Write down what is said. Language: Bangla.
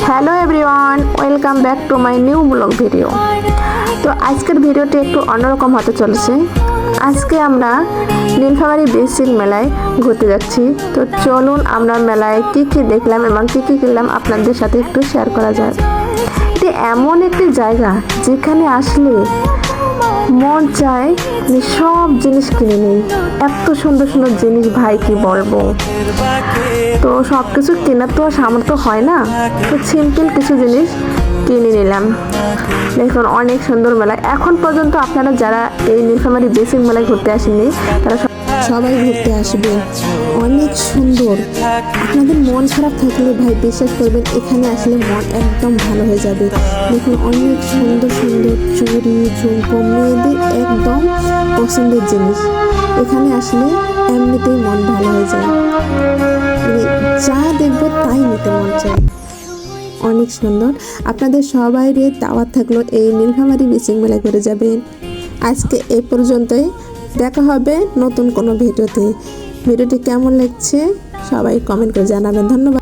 Hello everyone, welcome back to my new blog video. তো আজকের ভিডিওটি একটু অন্যরকম হতে চলেছে। আজকে আমরা নীলফামারী বেসিক মেলায় ঘুরতে যাচ্ছি। তো চলুন আমরা মেলায় কী কী দেখলাম এবং কী কী কিনলাম আপনাদের সাথে একটু শেয়ার করা যায়। এটি এমন একটি জায়গা যেখানে আসলে মন চায় সব জিনিস কিনে নিই। এত সুন্দর সুন্দর জিনিস, ভাই কি বলবো। তো সব কিছু কেনার তো সামর্থ্য হয় না, তো সিম্পল কিছু জিনিস কিনে নিলাম। দেখুন অনেক সুন্দর মেলা। এখন পর্যন্ত আপনারা যারা এই নীলফামারী বেসিক মেলায় ঘুরতে আসেননি তারা সবাই ঘুরতে আসবে, অনেক সুন্দর। আপনাদের মন খারাপ থাকলে ভাই বিশ্বাস করবেন এখানে আসলে মন একদম ভালো হয়ে যাবে। দেখুন অনেক সুন্দর সুন্দর চুড়ি, ঝুমকো, মেয়েদের একদম পছন্দের জিনিস। এখানে আসলে এমনিতেই মন ভালো হয়ে যায়, যা দেখবো তাই নিতে মন চায়। অনেক সুন্দর। আপনাদের সবাইয়ের দাওয়াত থাকলো এই নীলফামারী বেসিক মেলায় ঘুরে যাবেন। আজকে এই পর্যন্তই, দেখা হবে নতুন কোনো ভিডিওতে। ভিডিওটি কেমন লাগছে সবাই কমেন্ট করে জানাবেন। ধন্যবাদ।